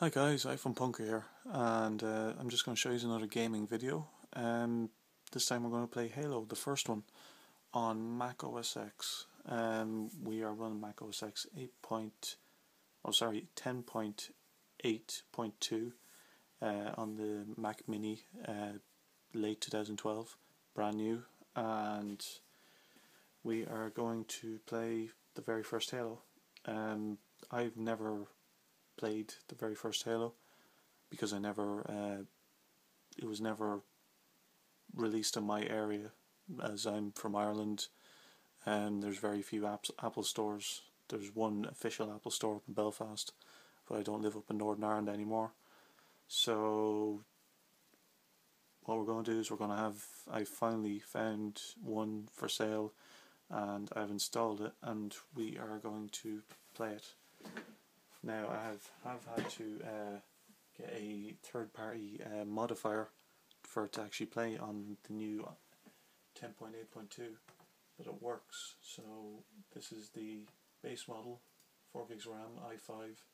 Hi guys, iPhone Punker here, and I'm just going to show you another gaming video. This time we're going to play Halo, the first one, on Mac OS X. We are running Mac OS X 10.8.2 on the Mac Mini, late 2012, brand new, and we are going to play the very first Halo. I've never played the very first Halo because it was never released in my area, as I'm from Ireland, and there's very few Apple stores. There's one official Apple store up in Belfast, but I don't live up in Northern Ireland anymore. So what we're going to do is I finally found one for sale, and I've installed it, and we are going to play it. Now I have had to get a third-party modifier for it to actually play on the new 10.8.2, but it works. So this is the base model, 4 gigs RAM, i5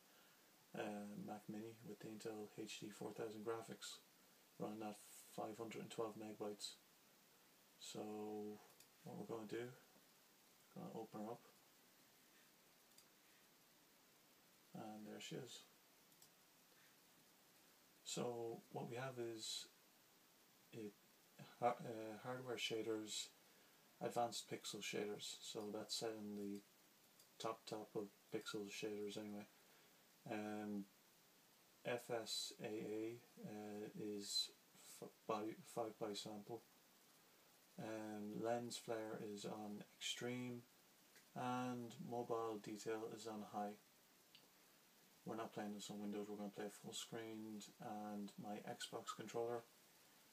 Mac Mini with the Intel HD 4000 graphics, running at 512 megabytes. So what we're going to do, I'm going to open her up. And there she is. So what we have is hardware shaders, advanced pixel shaders. So that's set in the top of pixel shaders anyway. FSAA is 5 by sample. Lens flare is on extreme, and mobile detail is on high. We're not playing this on Windows, we're going to play full screen, and my Xbox controller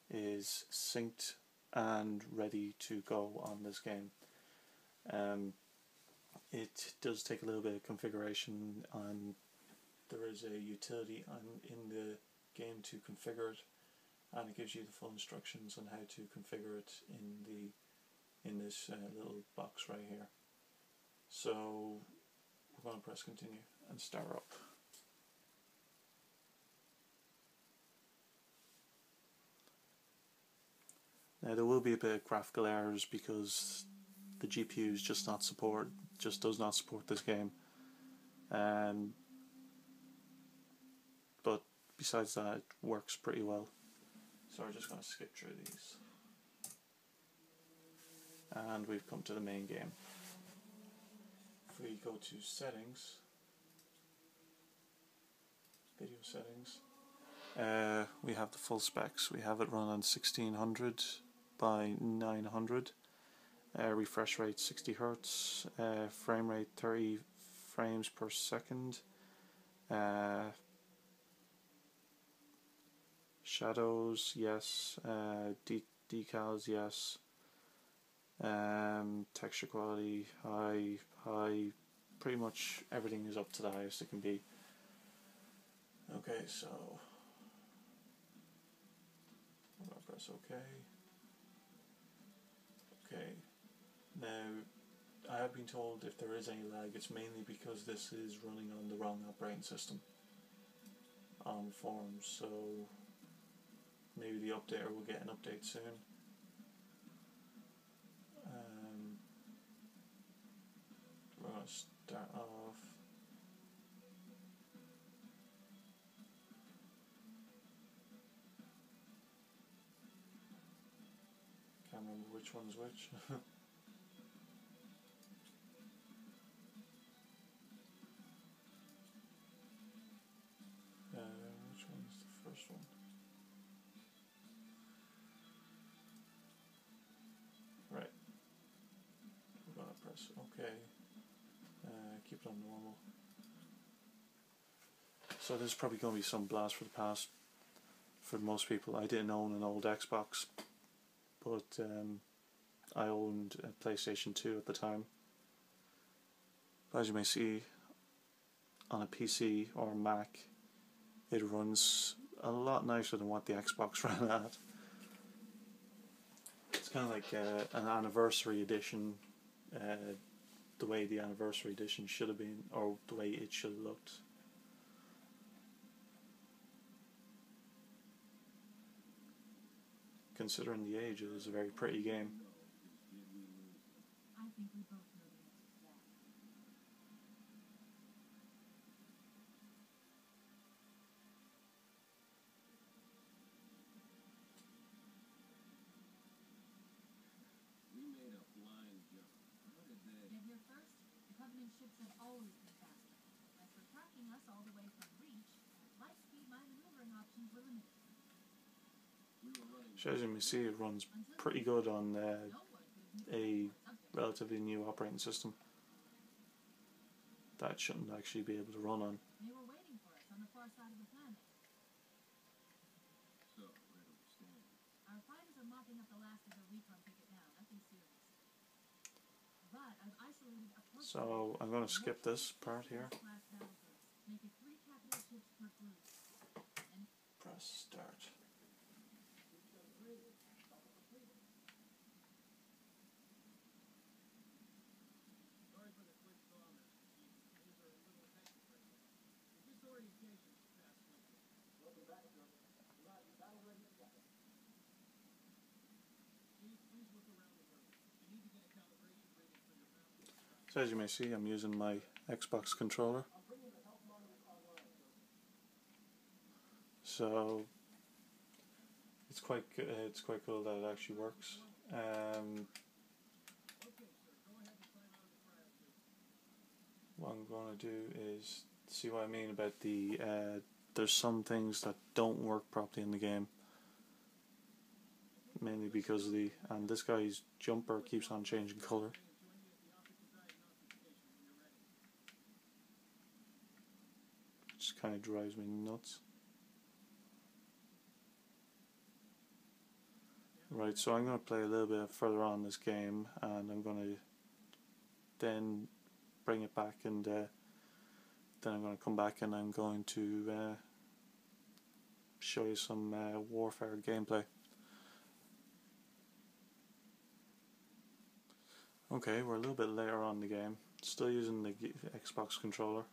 is synced and ready to go on this game. It does take a little bit of configuration, and there is a utility in the game to configure it, and it gives you the full instructions on how to configure it in this little box right here. So we're going to press continue and start up. Now there will be a bit of graphical errors because the GPU is just does not support this game. But besides that, it works pretty well. So we're just going to skip through these. And we've come to the main game. If we go to settings, video settings, we have the full specs. We have it run on 1600 by 900, refresh rate 60 Hz, frame rate 30 frames per second, shadows yes, decals yes, texture quality high, pretty much everything is up to the highest it can be. Okay, so I'm going to press OK. Okay, now I have been told if there is any lag, it's mainly because this is running on the wrong operating system on forums, so maybe the updater will get an update soon. We're going to start off. Can't remember which one's which. Which one's the first one? Right. We're going to press OK. Keep it on normal. So there's probably going to be some blast for the past for most people. I didn't own an old Xbox, but I owned a PlayStation 2 at the time. But as you may see, on a PC or Mac, it runs a lot nicer than what the Xbox ran at. It's kind of like an anniversary edition, the way the anniversary edition should have been, or the way it should have looked. considering the age, it is a very pretty game. I think we both know the answer to that. We made a flying jump. How did they? Get here first? The Covenant ships have always been faster. As for tracking us all the way from Reach, at light speed my maneuvering options were limited. We were running. So as you may see, it runs pretty good on a relatively new operating system. That shouldn't actually be able to run on. They were waiting for us on the far side of the planet. So, where do we stand? Our fighters are mopping up the last of the recon picket now, nothing serious. But I've isolated a portion. So I'm going to skip this part here. Make it 3 capital ships per group. And Press start. Sorry for the quick thaw, Master Chief. Things are a little hectic right now. The disorientation is past something. Welcome back, sir. You're not battle ready yet. Chief, please look around the room. You need to get a calibration reading for your mount. So as you may see, I'm using my Xbox controller. I'm bringing the health monitors online, sir. So it's quite cool that it actually works. Okay, sir. Go ahead and climb out of the cryo suit. What I'm going to do is see what I mean about the there's some things that don't work properly in the game, mainly because of and this guy's jumper keeps on changing colour, which kind of drives me nuts. Right, so I'm going to play a little bit further on this game, and I'm going to then bring it back, and then I'm going to come back and I'm going to show you some Warfare gameplay. Okay, we're a little bit later on in the game, still using the Xbox controller.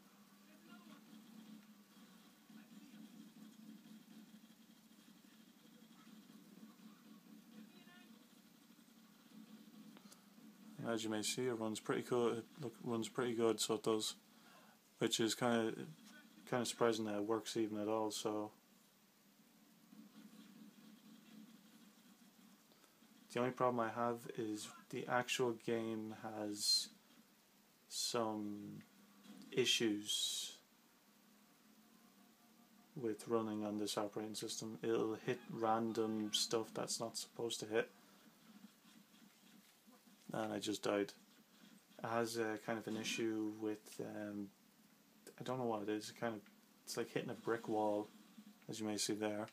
As you may see, it runs pretty good. Runs pretty good, so it does, which is kind of surprising that it works even at all. So the only problem I have is the actual game has some issues with running on this operating system. It'll hit random stuff that's not supposed to hit. And I just died. It has a kind of an issue with I don't know what it is. It's like hitting a brick wall, as you may see there.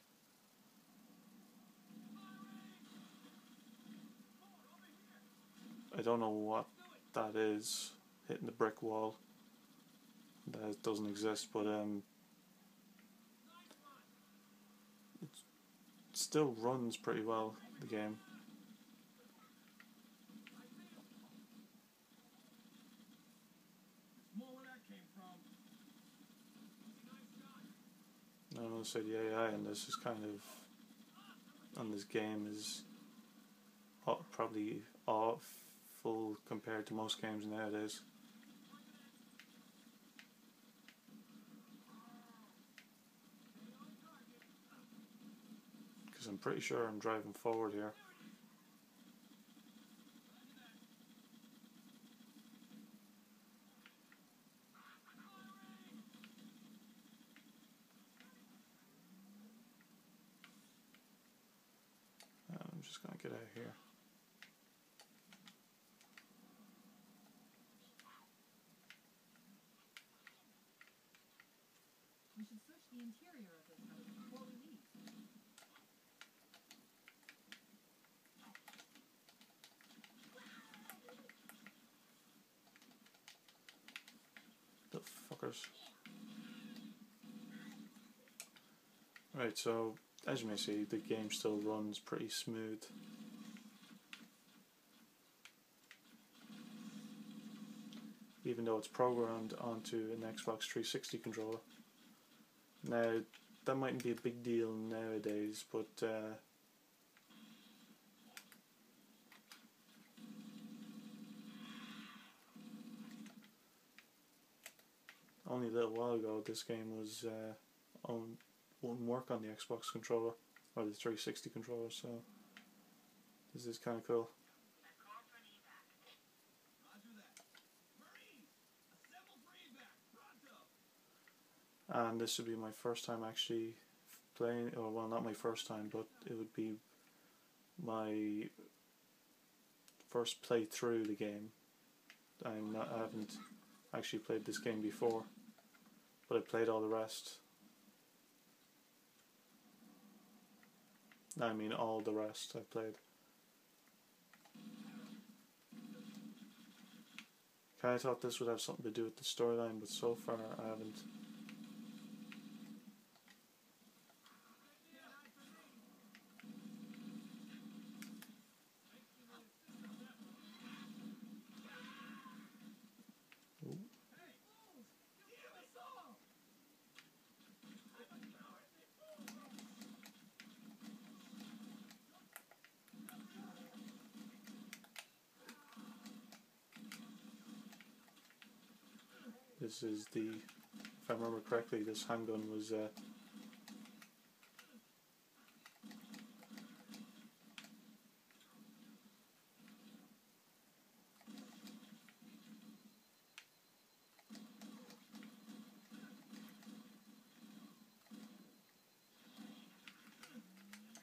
I don't know what that is, hitting the brick wall. That doesn't exist, but it still runs pretty well, the game. I don't know, so the AI in this is on this game is probably awful compared to most games nowadays. Because I'm pretty sure I'm driving forward here. I'm just going to get out of here. we should search the interior of this house before we leave. The fuckers. Right, so as you may see, the game still runs pretty smooth. Even though it's programmed onto an Xbox 360 controller. Now, that mightn't be a big deal nowadays, but only a little while ago this game was wouldn't work on the Xbox controller or the 360 controller, so this is kind of cool. Roger that. Marines, assemble for evac. Pronto. And this would be my first time actually playing, or well, not my first time, but it would be my first play through the game. I haven't actually played this game before, but I played all the rest. I mean all the rest I've played. Kinda thought this would have something to do with the storyline, but so far I haven't. This is the, if I remember correctly, this handgun was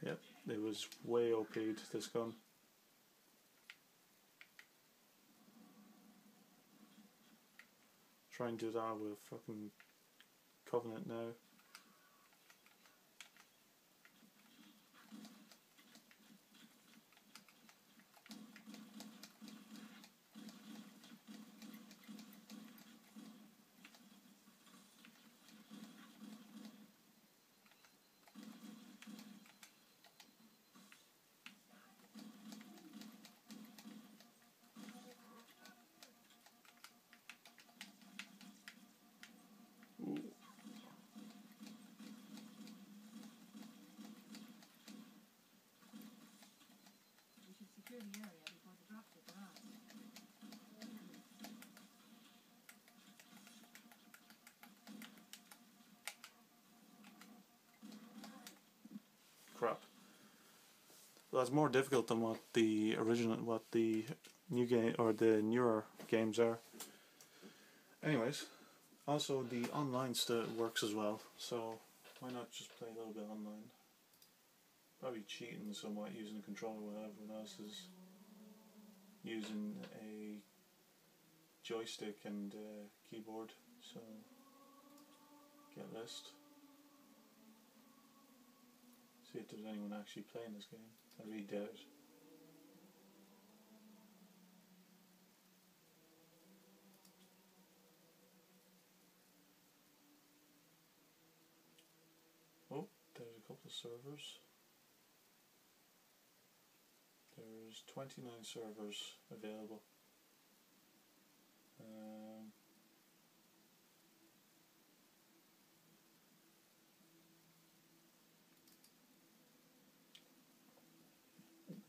yep, it was way OP'd, this gun. Try and do that with fucking Covenant now. We should secure the area before the dropship arrives. Crap. Well, that's more difficult than what the new game or the newer games are. Anyways, also the online stuff works as well, so why not just play a little bit online? Probably cheating somewhat using a controller while everyone else is using a joystick and keyboard, so get list. See if there's anyone actually playing this game. I really doubt it. Oh, there's a couple of servers. There's 29 servers available.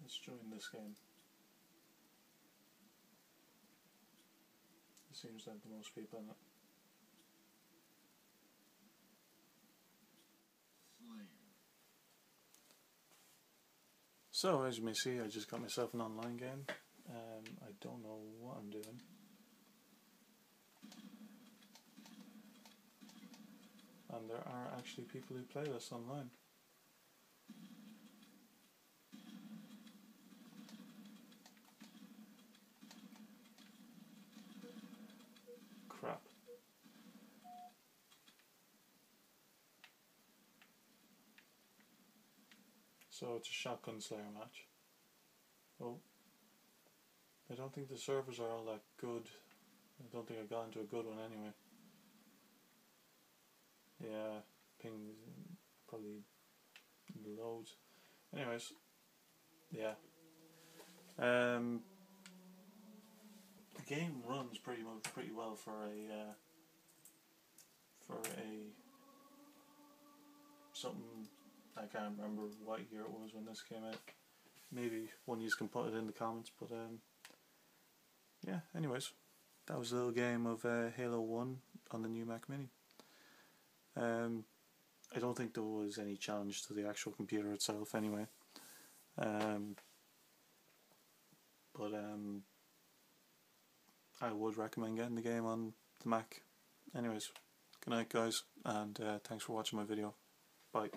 Let's join this game. It seems to have the most people in it. So, as you may see, I just got myself an online game. I don't know what I'm doing. And there are actually people who play this online. Crap. So it's a shotgun slayer match. Oh. I don't think the servers are all that good. I don't think I got into a good one anyway. Yeah, ping probably loads. Anyways, yeah. The game runs pretty well for a something. I can't remember what year it was when this came out. Maybe one of you can put it in the comments, but yeah, anyways, that was a little game of Halo 1 on the new Mac Mini. I don't think there was any challenge to the actual computer itself anyway. But I would recommend getting the game on the Mac. Anyways, good night guys, and thanks for watching my video. Bye.